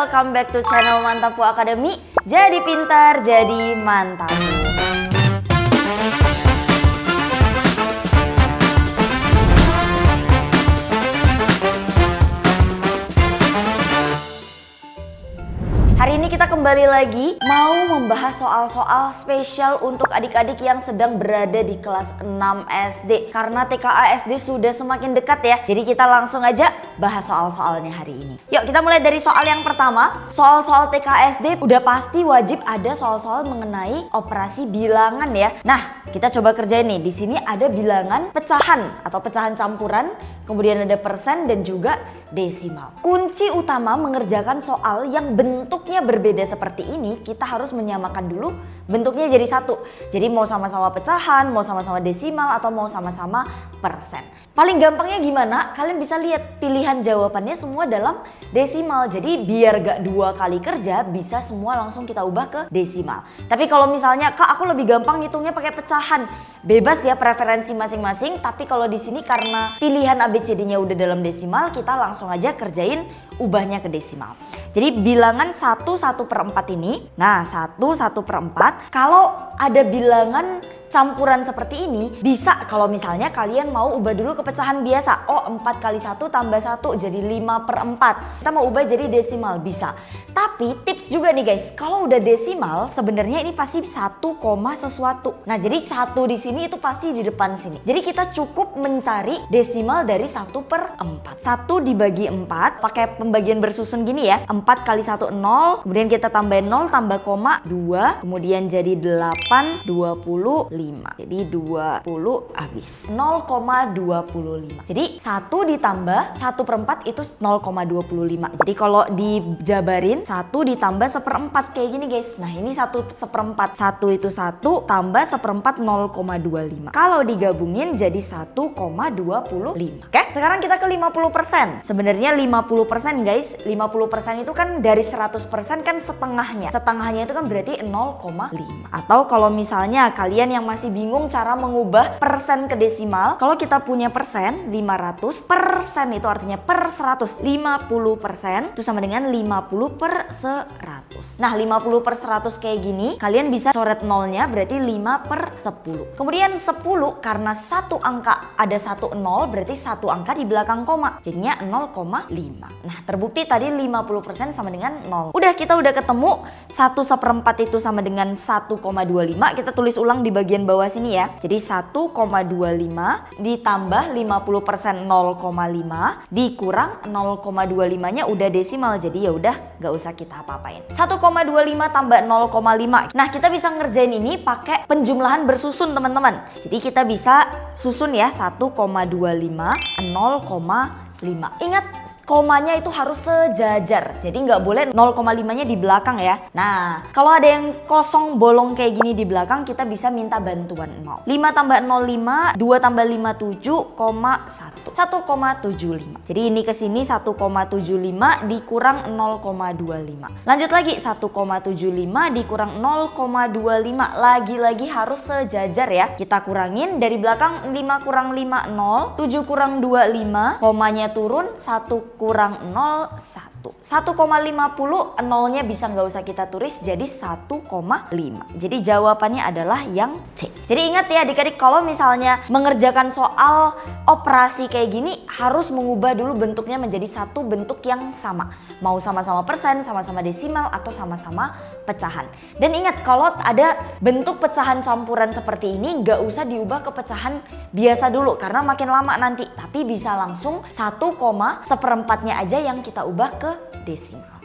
welcome back to channel Mantapu Academy. Jadi pintar, jadi mantap. Hari ini kita kembali lagi mau membahas soal-soal spesial untuk adik-adik yang sedang berada di kelas 6 SD. Karena TKA SD sudah semakin dekat ya. Jadi kita langsung aja bahas soal-soalnya hari ini. Yuk kita mulai dari soal yang pertama. Soal-soal TKA SD udah pasti wajib ada soal-soal mengenai operasi bilangan ya. Nah, kita coba kerjain nih. Di sini ada bilangan pecahan atau pecahan campuran, kemudian ada persen dan juga desimal. Kunci utama mengerjakan soal yang bentuknya berbeda seperti ini, kita harus menyamakan dulu bentuknya jadi satu. Jadi mau sama-sama pecahan, mau sama-sama desimal, atau mau sama-sama persen. Paling gampangnya gimana? Kalian bisa lihat pilihan jawabannya semua dalam desimal. Jadi biar gak dua kali kerja, bisa semua langsung kita ubah ke desimal. Tapi kalau misalnya, Kak aku lebih gampang ngitungnya pakai pecahan. Bebas ya preferensi masing-masing, tapi kalau di sini karena pilihan ABCD-nya udah dalam desimal, kita langsung aja kerjain ubahnya ke desimal. Jadi bilangan 1/1/4 ini, nah 1/1/4, kalau ada bilangan campuran seperti ini, bisa kalau misalnya kalian mau ubah dulu ke pecahan biasa. Oh 4 kali 1 tambah 1 jadi 5/4. Kita mau ubah jadi desimal, bisa. Tapi tips juga nih guys, kalau udah desimal sebenarnya ini pasti 1, sesuatu. Nah jadi 1 di sini itu pasti di depan sini. Jadi kita cukup mencari desimal dari 1/4. 1 dibagi 4 pakai pembagian bersusun gini ya. 4 kali 1 0, kemudian kita tambahin 0 tambah koma 2, kemudian jadi 8, 25. Jadi 20 habis 0,25. Jadi 1 ditambah 1/4 itu 0,25. Jadi kalau dijabarin 1 ditambah 1/4 kayak gini guys. Nah ini 1/4. 1 itu 1 tambah 1/4 0,25. Kalau digabungin jadi 1,25. Oke, sekarang kita ke 50%. Sebenarnya 50% guys. 50% itu kan dari 100% kan setengahnya. Setengahnya itu kan berarti 0,5. Atau kalau misalnya kalian yang masih bingung cara mengubah persen ke desimal, kalau kita punya persen 500, persen itu artinya per 100, 50% itu sama dengan 50/100. Nah 50/100 kayak gini, kalian bisa coret nolnya berarti 5/10. Kemudian 10 karena satu angka ada 1 0 berarti satu angka di belakang koma, jadinya 0,5. Nah terbukti tadi 50% sama dengan 0. Udah ketemu 1/4 itu sama dengan 1,25. Kita tulis ulang di bagian bawah sini ya. Jadi 1,25 ditambah 50% 0,5 dikurang 0,25 nya udah desimal. Jadi ya udah gak usah kita apa-apain. 1,25 tambah 0,5. Nah kita bisa ngerjain ini pakai penjumlahan bersusun teman-teman. Jadi kita bisa susun ya 1,25 0,5. Ingat komanya itu harus sejajar. Jadi nggak boleh 0,5-nya di belakang ya. Nah, kalau ada yang kosong bolong kayak gini di belakang, kita bisa minta bantuan 0. 5 tambah 0, 5. 2 tambah 5, 7,1. 1,75. Jadi ini ke sini 1,75 dikurang 0,25. Lanjut lagi 1,75 dikurang 0,25. Lagi-lagi harus sejajar ya. Kita kurangin dari belakang 5 kurang 5 0, 7 kurang 2 5, komanya turun 1 kurang 0 1. 1,50 nolnya bisa nggak usah kita tulis jadi 1,5. Jadi jawabannya adalah yang C. Jadi ingat ya adik-adik, kalau misalnya mengerjakan soal operasi kayak gini harus mengubah dulu bentuknya menjadi satu bentuk yang sama. Mau sama-sama persen, sama-sama desimal, atau sama-sama pecahan. Dan ingat kalau ada bentuk pecahan campuran seperti ini nggak usah diubah ke pecahan biasa dulu karena makin lama nanti. Tapi bisa langsung 1,1/4-nya aja yang kita ubah ke desimal.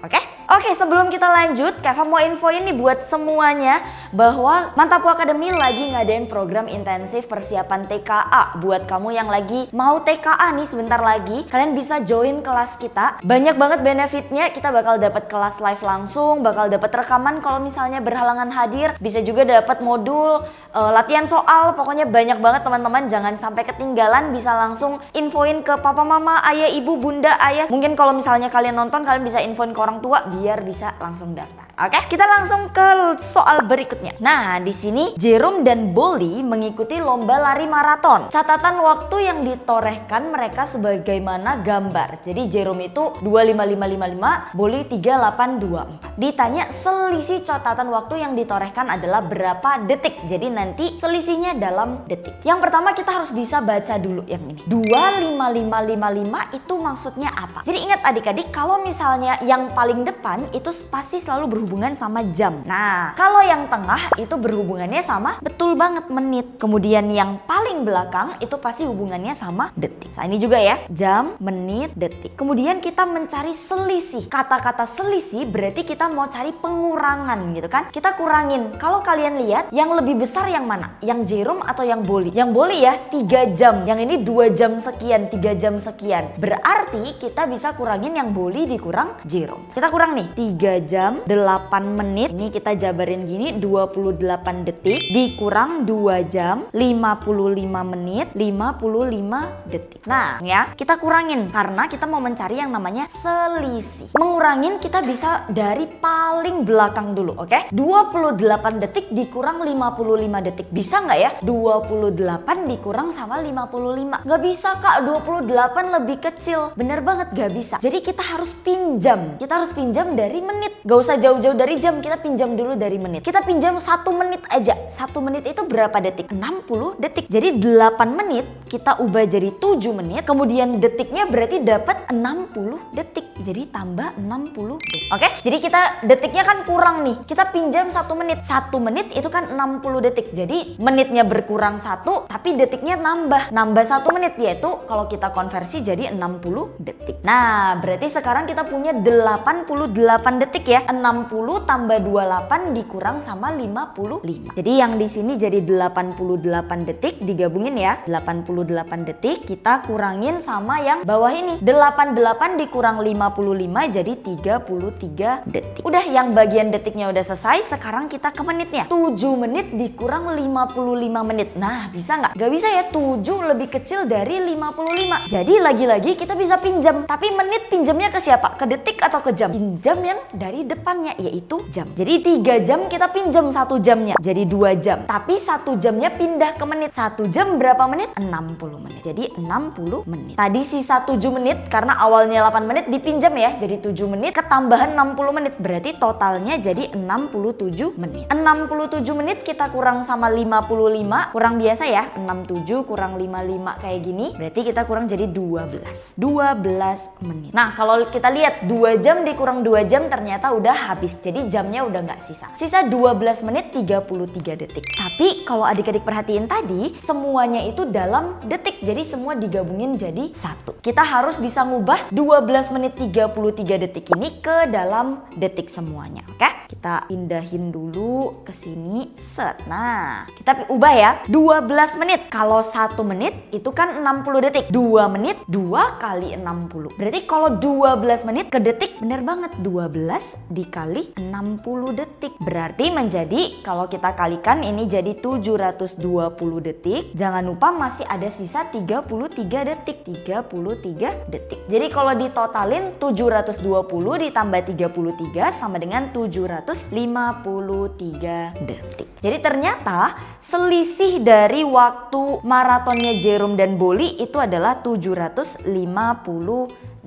Oke, sebelum kita lanjut, Keva mau infoin nih buat semuanya bahwa Mantapu Academy lagi ngadain program intensif persiapan TKA. Buat kamu yang lagi mau TKA nih sebentar lagi, kalian bisa join kelas kita. Banyak banget benefitnya, kita bakal dapat kelas live langsung, bakal dapat rekaman kalau misalnya berhalangan hadir, bisa juga dapat modul latihan soal, pokoknya banyak banget teman-teman. Jangan sampai ketinggalan, bisa langsung infoin ke papa mama, ayah, ibu, bunda, ayah. Mungkin kalau misalnya kalian nonton, kalian bisa infoin ke orang tua biar bisa langsung daftar. Oke, kita langsung ke soal berikutnya. Nah, di sini Jerome dan Bolly mengikuti lomba lari maraton. Catatan waktu yang ditorehkan mereka sebagaimana gambar. Jadi Jerome itu 2:55:55, Bolly 3:8:24. Ditanya selisih catatan waktu yang ditorehkan adalah berapa detik. Jadi nanti selisihnya dalam detik. Yang pertama kita harus bisa baca dulu yang ini. 2:55:55 itu maksudnya apa? Jadi ingat adik-adik, kalau misalnya yang paling depan itu pasti selalu berhubungan sama jam. Nah, kalau yang tengah itu berhubungannya sama betul banget menit. Kemudian yang paling belakang itu pasti hubungannya sama detik. Nah, ini juga ya, jam, menit, detik. Kemudian kita mencari selisih. Kata-kata selisih berarti kita mau cari pengurangan gitu kan. Kita kurangin. Kalau kalian lihat yang lebih besar yang mana? Yang Jerome atau yang Bolly? Yang Bolly ya 3 jam. Yang ini 2 jam sekian, 3 jam sekian. Berarti kita bisa kurangin yang Bolly dikurang Jerome. Kita kurang nih 3 jam 8 menit. Ini kita jabarin gini, 28 detik dikurang 2 jam 55 menit 55 detik. Nah ya, kita kurangin karena kita mau mencari yang namanya selisih. Mengurangin kita bisa dari paling belakang dulu, oke? 28 detik dikurang 55 detik. Bisa nggak ya? 28 dikurang sama 55. Nggak bisa kak, 28 lebih kecil. Bener banget gak bisa. Jadi kita harus pinjam. Kita harus pinjam dari menit. Gak usah jauh-jauh dari jam, kita pinjam dulu dari menit. Kita pinjam 1 menit aja. 1 menit itu berapa detik? 60 detik. Jadi 8 menit kita ubah jadi 7 menit. Kemudian detiknya berarti dapat 60 detik. Jadi tambah 60 detik. Oke? Jadi kita detiknya kan kurang nih. Kita pinjam 1 menit. 1 menit itu kan 60 detik. Jadi menitnya berkurang 1 tapi detiknya nambah. Nambah 1 menit, yaitu kalau kita konversi jadi 60 detik. Nah, berarti sekarang kita punya 88 detik ya. 60 tambah 28 dikurang sama 55. Jadi yang di sini jadi 88 detik, digabungin ya. 88 detik kita kurangin sama yang bawah ini. 88 dikurang 55 jadi 33 detik. Udah, yang bagian detiknya udah selesai. Sekarang kita ke menitnya. 7 menit dikurang 55 menit. Nah, bisa nggak? Gak bisa ya, 7 lebih kecil dari 55. Jadi lagi-lagi kita bisa pinjam. Tapi menit pinjamnya ke siapa? Ke detik atau ke jam? Pinjam yang dari depannya, yaitu jam. Jadi 3 jam kita pinjam 1 jamnya. Jadi 2 jam. Tapi 1 jamnya pindah ke menit. 1 jam berapa menit? 60 menit. Jadi 60 menit. Tadi sisa 7 menit karena awalnya 8 menit dipinjam ya. Jadi 7 menit ketambahan 60 menit. Berarti totalnya jadi 67 menit. 67 menit kita kurang sama 55. Kurang biasa ya. 67 kurang 55 kayak gini. Berarti kita kurang jadi 12 menit. Nah, kalau kita lihat 2 jam dikurang 2 jam ternyata udah habis. Jadi jamnya udah nggak sisa. Sisa 12 menit 33 detik. Tapi kalau adik-adik perhatiin tadi, semuanya itu dalam detik. Jadi semua digabungin jadi 1. Kita harus bisa ngubah 12 menit 33 detik ini ke dalam detik semuanya. Oke? Kita pindahin dulu ke sini. Set. Nah, kita ubah ya. 12 menit. Kalau 1 menit itu kan 60 detik. 2 menit 2 kali 60. Berarti kalau 12 menit ke detik, bener banget 12 dikali 60 detik. Berarti menjadi, kalau kita kalikan ini jadi 720 detik. Jangan lupa masih ada sisa 33 detik. 33 detik. Jadi kalau ditotalin 720 ditambah 33 sama dengan 753 detik. Jadi ternyata selisih dari waktu maratonnya Jerome dan Bolly itu adalah 750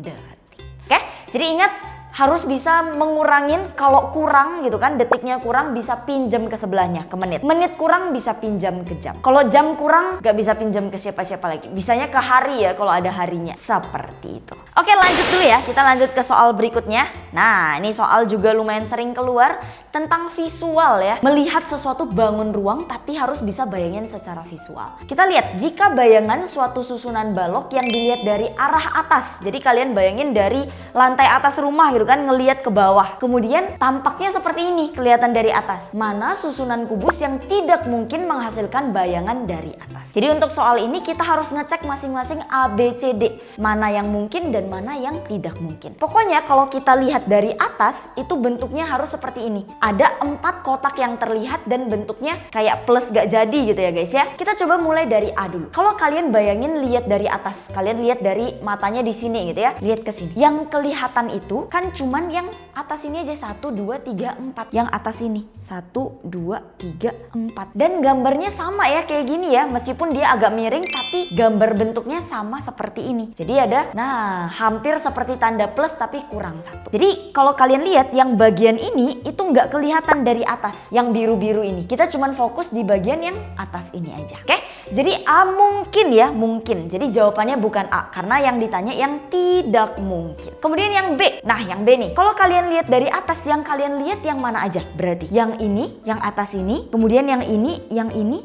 detik. Oke? Jadi ingat, harus bisa mengurangin. Kalau kurang gitu kan, detiknya kurang, bisa pinjam ke sebelahnya, ke menit. Menit kurang bisa pinjam ke jam. Kalau jam kurang gak bisa pinjam ke siapa-siapa lagi. Bisanya ke hari ya kalau ada harinya. Seperti itu. Oke, lanjut dulu ya. Kita lanjut ke soal berikutnya. Nah, ini soal juga lumayan sering keluar tentang visual ya. Melihat sesuatu bangun ruang tapi harus bisa bayangin secara visual. Kita lihat, jika bayangan suatu susunan balok yang dilihat dari arah atas. Jadi kalian bayangin dari lantai atas rumah gitu kan, ngelihat ke bawah. Kemudian tampaknya seperti ini, kelihatan dari atas. Mana susunan kubus yang tidak mungkin menghasilkan bayangan dari atas. Jadi untuk soal ini kita harus ngecek masing-masing A, B, C, D. Mana yang mungkin dan mana yang tidak mungkin. Pokoknya kalau kita lihat dari atas, itu bentuknya harus seperti ini. Ada 4 kotak yang terlihat dan bentuknya kayak plus gak jadi gitu ya guys ya. Kita coba mulai dari A dulu. Kalau kalian bayangin lihat dari atas, kalian lihat dari matanya di sini gitu ya. Lihat ke sini. Yang kelihatan itu kan cuman yang atas ini aja 1, 2, 3, 4. Yang atas ini 1, 2, 3, 4. Dan gambarnya sama ya kayak gini ya. Meskipun dia agak miring tapi gambar bentuknya sama seperti ini. Jadi ada, nah hampir seperti tanda plus tapi kurang 1. Jadi kalau kalian lihat yang bagian ini itu nggak kelihatan dari atas. Yang biru-biru ini. Kita cuman fokus di bagian yang atas ini aja. Oke? Jadi A mungkin ya, mungkin. Jadi jawabannya bukan A karena yang ditanya yang tidak mungkin. Kemudian yang B. Nah, yang B nih. Kalau kalian lihat dari atas, yang kalian lihat yang mana aja? Berarti yang ini, yang atas ini, kemudian yang ini,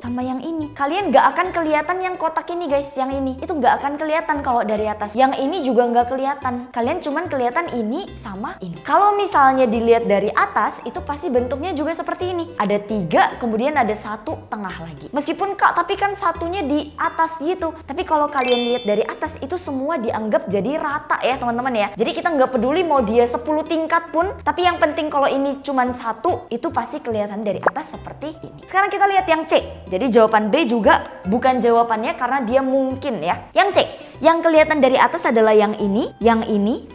sama yang ini. Kalian nggak akan kelihatan yang kotak ini guys, yang ini. Itu nggak akan kelihatan kalau dari atas. Yang ini juga nggak kelihatan. Kalian cuman kelihatan ini sama ini. Kalau misalnya dilihat dari atas, itu pasti bentuknya juga seperti ini. Ada 3, kemudian ada 1 tengah lagi. Meskipun Kak, tapi kan satunya di atas gitu. Tapi kalau kalian lihat dari atas, itu semua dianggap jadi rata ya teman-teman ya. Jadi kita nggak peduli mau dia 10 tingkat pun, tapi yang penting kalau ini cuman 1, itu pasti kelihatan dari atas seperti ini. Sekarang kita lihat yang C. Jadi jawaban B juga bukan jawabannya karena dia mungkin ya. Yang C. Yang kelihatan dari atas adalah yang ini,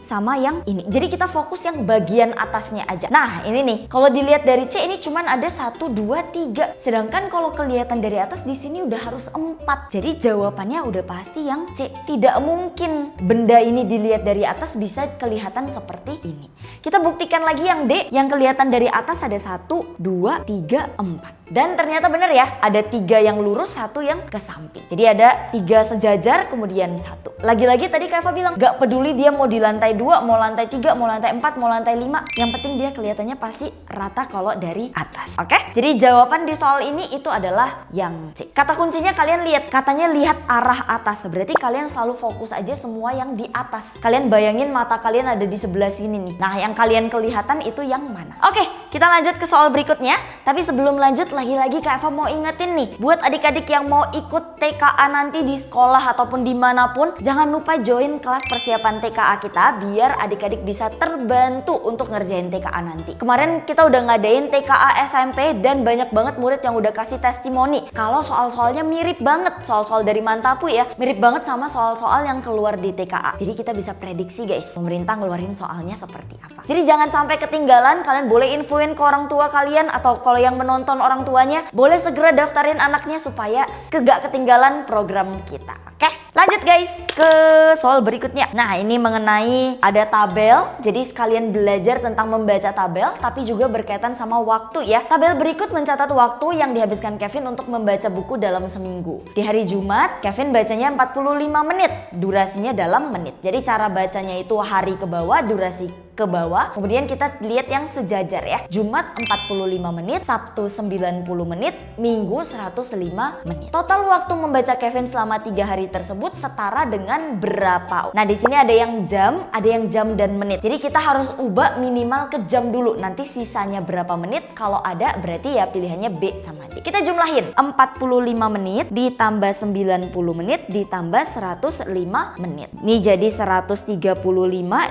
sama yang ini. Jadi kita fokus yang bagian atasnya aja. Nah ini nih, kalau dilihat dari C ini cuman ada 1, 2, 3. Sedangkan kalau kelihatan dari atas di sini udah harus 4. Jadi jawabannya udah pasti yang C. Tidak mungkin benda ini dilihat dari atas bisa kelihatan seperti ini. Kita buktikan lagi yang D. Yang kelihatan dari atas ada 1, 2, 3, 4. Dan ternyata benar ya, ada 3 yang lurus, 1 yang ke samping. Jadi ada 3 sejajar, kemudian 1. Lagi-lagi tadi Kak Eva bilang, gak peduli dia mau di lantai 2, mau lantai 3, mau lantai 4, mau lantai 5. Yang penting dia kelihatannya pasti rata kalau dari atas. Oke? Jadi jawaban di soal ini itu adalah yang C. Kata kuncinya kalian lihat, katanya lihat arah atas. Berarti kalian selalu fokus aja semua yang di atas. Kalian bayangin mata kalian ada di sebelah sini nih. Nah yang kalian kelihatan itu yang mana? Oke, kita lanjut ke soal berikutnya. Tapi sebelum lanjut, lagi-lagi Kak Eva mau ingetin nih, buat adik-adik yang mau ikut TKA nanti di sekolah ataupun dimanapun, jangan lupa join kelas persiapan TKA kita biar adik-adik bisa terbantu untuk ngerjain TKA nanti. Kemarin kita udah ngadain TKA SMP dan banyak banget murid yang udah kasih testimoni kalau soal-soalnya mirip banget, soal-soal dari Mantapu ya, mirip banget sama soal-soal yang keluar di TKA. Jadi kita bisa prediksi guys, pemerintah ngeluarin soalnya seperti apa. Jadi jangan sampai ketinggalan, kalian boleh infoin ke orang tua kalian atau kalau yang menonton orang tuanya, boleh segera daftarin anaknya supaya gak ketinggalan program kita. Oke, lanjut guys ke soal berikutnya. Nah ini mengenai ada tabel, jadi sekalian belajar tentang membaca tabel tapi juga berkaitan sama waktu ya. Tabel berikut mencatat waktu yang dihabiskan Kevin untuk membaca buku dalam seminggu. Di hari Jumat, Kevin bacanya 45 menit, durasinya dalam menit. Jadi cara bacanya itu hari ke bawah, durasi ke bawah. Kemudian kita lihat yang sejajar ya. Jumat 45 menit, Sabtu 90 menit, Minggu 105 menit. Total waktu membaca Kevin selama 3 hari tersebut setara dengan berapa? Nah, di sini ada yang jam dan menit. Jadi kita harus ubah minimal ke jam dulu. Nanti sisanya berapa menit? Kalau ada berarti ya pilihannya B sama D. Kita jumlahin. 45 menit ditambah 90 menit ditambah 105 menit. Ini jadi 135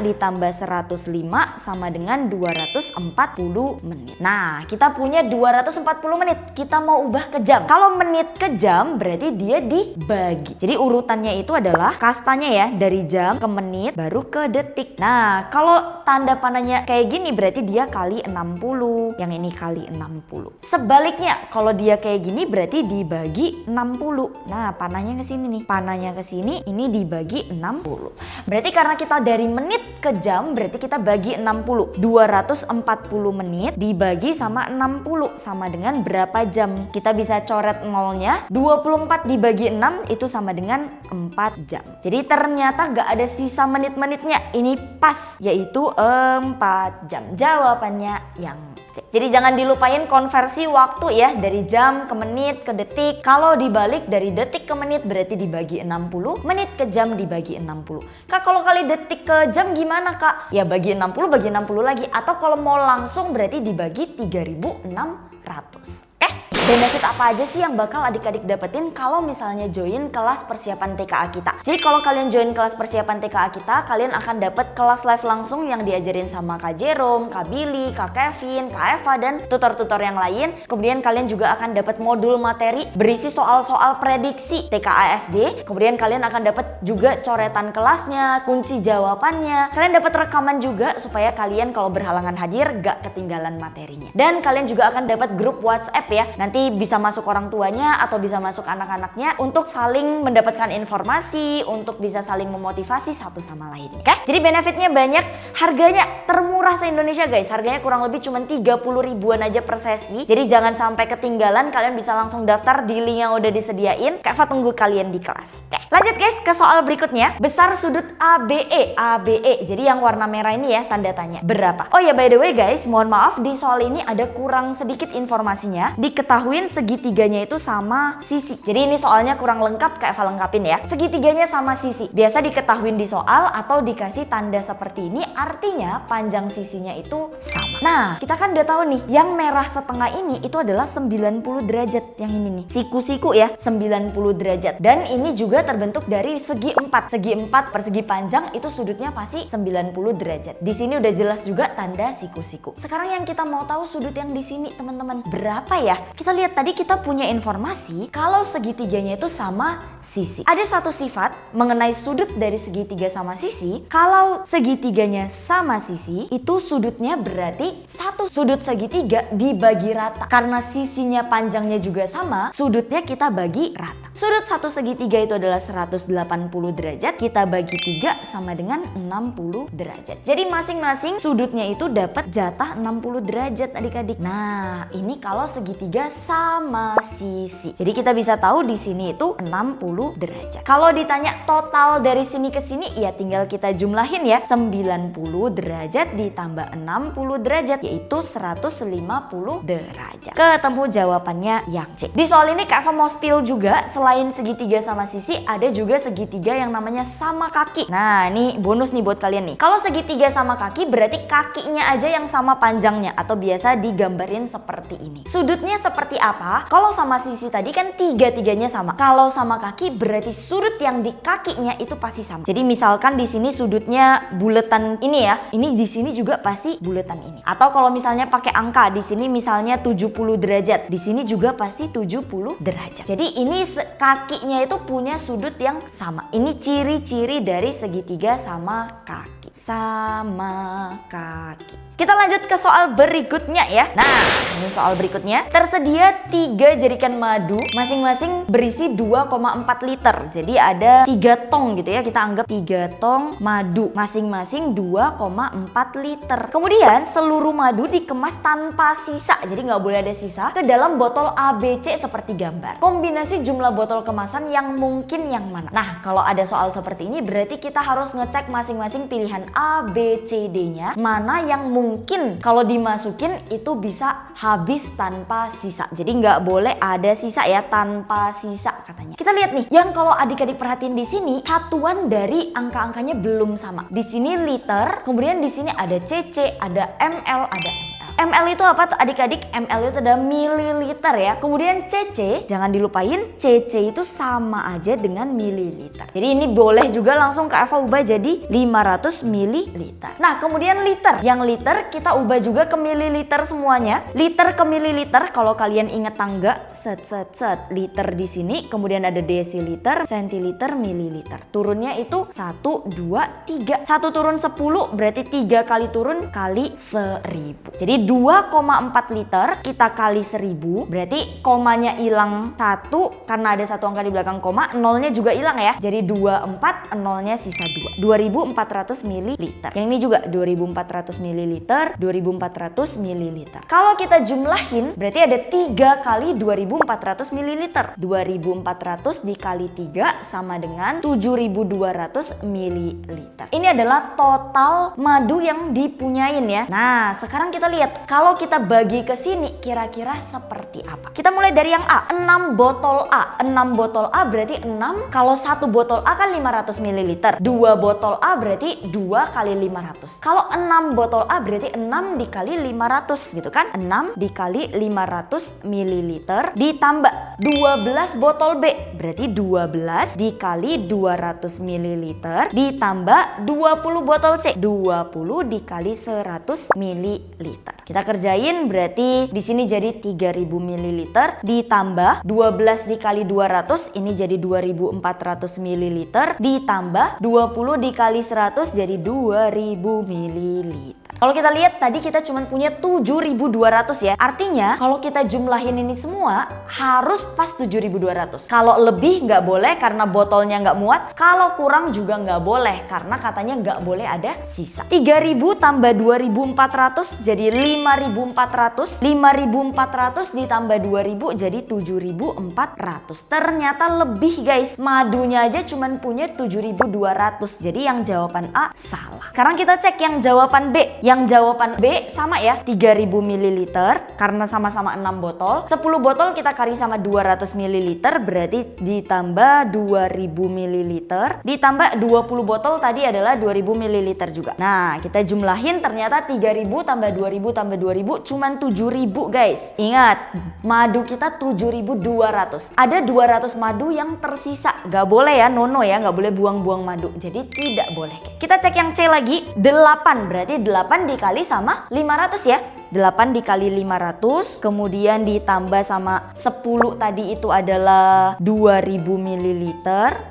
ditambah 105 sama dengan 240 menit. Nah, kita punya 240 menit. Kita mau ubah ke jam. Kalau menit ke jam berarti dia dibagi. Jadi urutannya itu adalah kastanya ya, dari jam ke menit baru ke detik. Nah, kalau tanda panahnya kayak gini berarti dia kali 60. Yang ini kali 60. Sebaliknya, kalau dia kayak gini berarti dibagi 60. Nah, panahnya ke sini nih. Panahnya ke sini, ini dibagi 60. Berarti karena kita dari menit ke jam berarti kita bagi 60. 240 menit dibagi sama 60 sama dengan berapa jam? Kita bisa coret nolnya. 24 dibagi 6 itu sama dengan 4 jam. Jadi ternyata gak ada sisa menit-menitnya. Ini pas, yaitu 4 jam. Jawabannya yang C. Jadi jangan dilupain konversi waktu ya, dari jam ke menit ke detik. Kalau dibalik dari detik ke menit berarti dibagi 60, menit ke jam dibagi 60. Kak, kalau kali detik ke jam gimana Kak? Ya bagi 60 bagi 60 lagi, atau kalau mau langsung berarti dibagi 3600. Oke? benefit apa aja sih yang bakal adik-adik dapetin kalau misalnya join kelas persiapan TKA kita? Jadi kalau kalian join kelas persiapan TKA kita, kalian akan dapat kelas live langsung yang diajarin sama Kak Jerome, Kak Billy, Kak Kevin, Kak Eva, dan tutor-tutor yang lain. Kemudian kalian juga akan dapat modul materi berisi soal-soal prediksi TKA SD. Kemudian kalian akan dapat juga coretan kelasnya, kunci jawabannya. Kalian dapat rekaman juga supaya kalian kalau berhalangan hadir gak ketinggalan materinya. Dan kalian juga akan dapat grup WhatsApp ya. Nanti bisa masuk orang tuanya atau bisa masuk anak-anaknya untuk saling mendapatkan informasi, untuk bisa saling memotivasi satu sama lain. Oke? Jadi benefitnya banyak, harganya termurah se-Indonesia guys. Harganya kurang lebih cuma 30 ribuan aja per sesi. Jadi jangan sampai ketinggalan, kalian bisa langsung daftar di link yang udah disediain. Kak Eva tunggu kalian di kelas. Oke, lanjut guys ke soal berikutnya. Besar sudut ABE. Jadi yang warna merah ini ya tanda tanya. Berapa? Oh ya by the way guys, mohon maaf di soal ini ada kurang sedikit informasinya. Diketahuin segitiganya itu sama sisi. Jadi ini soalnya kurang lengkap, Kak Eva lengkapin ya. Segitiganya sama sisi. Biasa diketahuin di soal atau dikasih tanda seperti ini, artinya panjang sisinya itu sama. Nah, kita kan udah tahu nih, yang merah setengah ini itu adalah 90 derajat. Yang ini nih, siku-siku ya, 90 derajat. Dan ini juga terbentuk dari segi 4. Segi 4 persegi panjang itu sudutnya pasti 90 derajat. Di sini udah jelas juga tanda siku-siku. Sekarang yang kita mau tahu sudut yang di sini teman-teman, berapa ya? Kita lihat tadi kita punya informasi kalau segitiganya itu sama sisi. Ada satu sifat mengenai sudut dari segitiga sama sisi. Kalau segitiganya sama sisi, itu sudutnya berarti satu sudut segitiga dibagi rata. Karena sisinya panjangnya juga sama, sudutnya kita bagi rata. Sudut satu segitiga itu adalah 180 derajat, kita bagi 3 sama dengan 60 derajat. Jadi masing-masing sudutnya itu dapat jatah 60 derajat adik-adik. Nah, ini kalau segitiga sama sisi. Jadi kita bisa tahu di sini itu 60 derajat. Kalau ditanya total dari sini ke sini, ya tinggal kita jumlahin ya. 90 derajat ditambah 60 derajat yaitu 150 derajat. Ketemu jawabannya yang C. Di soal ini Kak Eva mau spill juga, selain segitiga sama sisi, ada juga segitiga yang namanya sama kaki. Nah, ini bonus nih buat kalian nih. Kalau segitiga sama kaki berarti kakinya aja yang sama panjangnya atau biasa digambarin seperti ini. Sudutnya seperti apa? Kalau sama sisi tadi kan tiga-tiganya sama. Kalau sama kaki berarti sudut yang di kakinya itu pasti sama. Jadi misalkan di sini sudutnya buletan ini ya. Ini di sini juga pasti buletan ini. Atau kalau misalnya pakai angka, di sini misalnya 70 derajat. Di sini juga pasti 70 derajat. Jadi ini kakinya itu punya sudut yang sama. Ini ciri-ciri dari segitiga sama kaki. Sama kaki. Kita lanjut ke soal berikutnya ya. Nah, ini soal berikutnya. Tersedia 3 jerikan madu masing-masing berisi 2,4 liter. Jadi ada 3 tong gitu ya. Kita anggap 3 tong madu masing-masing 2,4 liter. Kemudian seluruh madu dikemas tanpa sisa. Jadi nggak boleh ada sisa ke dalam botol ABC seperti gambar. Kombinasi jumlah botol kemasan yang mungkin yang mana? Nah, kalau ada soal seperti ini berarti kita harus ngecek masing-masing pilihan A, B, C, D-nya. Mana yang mungkin kalau dimasukin itu bisa habis tanpa sisa. Jadi nggak boleh ada sisa ya, tanpa sisa katanya. Kita lihat nih, yang kalau adik-adik perhatiin di sini satuan dari angka-angkanya belum sama. Di sini liter, kemudian di sini ada cc, ada ml, ada ml itu apa tuh adik-adik? ML itu ada mililiter ya. Kemudian cc, jangan dilupain cc itu sama aja dengan mililiter. Jadi ini boleh juga langsung ke Eva ubah jadi 500 mililiter. Nah kemudian liter, yang liter kita ubah juga ke mililiter semuanya. Liter ke mililiter, kalau kalian ingat tangga, set. Liter di sini, kemudian ada desiliter, sentiliter, mililiter. Turunnya itu 1, 2, 3. 1 turun 10 berarti 3 kali turun kali 1000. Jadi 2,4 liter kita kali 1000 berarti komanya hilang 1 karena ada satu angka di belakang koma, nolnya juga hilang ya. Jadi 24, nolnya sisa 2. 2400 ml. Yang ini juga 2400 ml, 2400 ml. Kalau kita jumlahin berarti ada 3 kali 2400 ml. 2400 dikali 3 sama dengan 7200 ml. Ini adalah total madu yang dipunyain ya. Nah, sekarang kita lihat lihat kalau kita bagi ke sini kira-kira seperti apa. Kita mulai dari yang A, 6 botol A. 6 botol A berarti 6, kalau 1 botol A kan 500 ml. 2 botol A berarti 2 kali 500. Kalau 6 botol A berarti 6 dikali 500 gitu kan. 6 dikali 500 ml ditambah 12 botol B berarti 12 dikali 200 ml ditambah 20 botol C. 20 dikali 100 ml. Kita kerjain berarti di sini jadi 3000 ml ditambah 12 dikali 200 ini jadi 2400 ml ditambah 20 dikali 100 jadi 2000 ml. Kalau kita lihat tadi kita cuma punya 7200 ya. Artinya kalau kita jumlahin ini semua harus pas 7200. Kalau lebih nggak boleh karena botolnya nggak muat. Kalau kurang juga nggak boleh karena katanya nggak boleh ada sisa. 3000 tambah 2400 jadi 5400. 5400 ditambah 2000 jadi 7400. Ternyata lebih guys. Madunya aja cuma punya 7200. Jadi yang jawaban A salah. Sekarang kita cek yang jawaban B. Yang jawaban B sama ya, 3000 ml karena sama-sama 6 botol. 10 botol kita kali sama 200 ml berarti ditambah 2000 ml ditambah 20 botol tadi adalah 2000 ml juga. Nah, kita jumlahin ternyata 3000 tambah 2000 tambah 2000 cuman 7000 guys. Ingat, madu kita 7200. Ada 200 madu yang tersisa. Gak boleh ya, nono ya, gak boleh buang-buang madu. Jadi tidak boleh. Kita cek yang C lagi, 8 berarti 8 dikali sama 500 ya. 8 dikali 500 kemudian ditambah sama 10 tadi itu adalah 2000 ml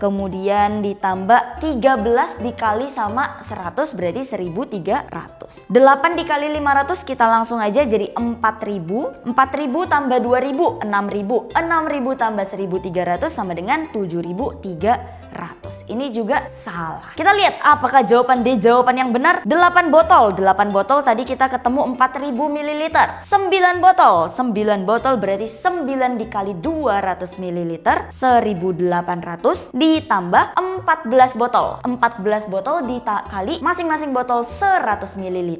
kemudian ditambah 13 dikali sama 100 berarti 1300. 8 dikali 500 kita langsung aja jadi 4000. 4000 tambah 2000 6000. 6000 tambah 1300 sama dengan 7300. Ini juga salah. Kita lihat apakah jawaban D jawaban yang benar. 8 botol. 8 botol tadi kita ketemu 4000 ml. 9 botol. 9 botol berarti 9 dikali 200 ml 1800 ditambah 14 botol. 14 botol dikali masing-masing botol 100 ml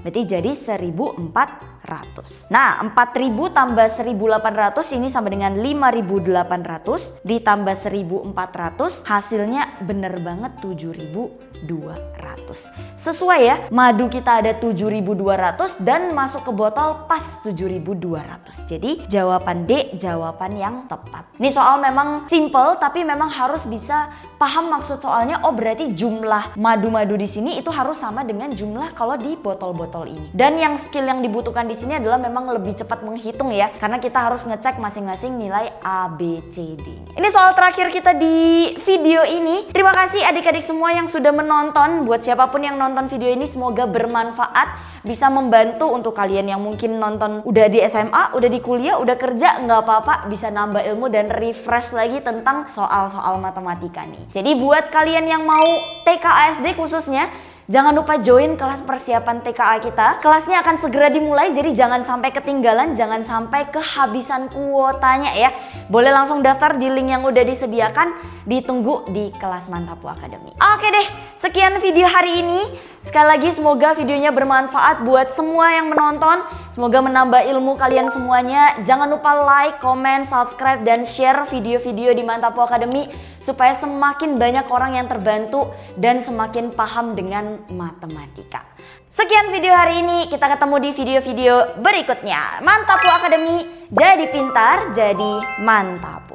berarti jadi 1400. Nah, 4000 tambah 1800 ini sama dengan 5800 ditambah 1400 hasilnya bener banget 7200. Sesuai ya, madu kita ada 7200 dan masuk ke botol pas 7200. Jadi jawaban D jawaban yang tepat. Ini soal memang simple tapi memang harus bisa paham maksud soalnya. Oh berarti jumlah madu-madu di sini itu harus sama dengan jumlah kalau di botol-botol ini. Dan yang skill yang dibutuhkan di sini adalah memang lebih cepat menghitung ya, karena kita harus ngecek masing-masing nilai A, B, C, D. Ini soal terakhir kita di video ini. Terima kasih adik-adik semua yang sudah menonton. Buat siapapun yang nonton video ini semoga bermanfaat. Bisa membantu untuk kalian yang mungkin nonton udah di SMA, udah di kuliah, udah kerja, nggak apa-apa, bisa nambah ilmu dan refresh lagi tentang soal-soal matematika nih. Jadi buat kalian yang mau TKA SD khususnya, jangan lupa join kelas persiapan TKA kita. Kelasnya akan segera dimulai, jadi jangan sampai ketinggalan, jangan sampai kehabisan kuotanya ya. Boleh langsung daftar di link yang udah disediakan. Ditunggu di kelas Mantapu Academy. Oke deh, sekian video hari ini. Sekali lagi semoga videonya bermanfaat buat semua yang menonton. Semoga menambah ilmu kalian semuanya. Jangan lupa like, comment, subscribe, dan share video-video di Mantapu Academy supaya semakin banyak orang yang terbantu dan semakin paham dengan matematika. Sekian video hari ini, kita ketemu di video-video berikutnya. Mantapu Academy, jadi pintar, jadi mantapu.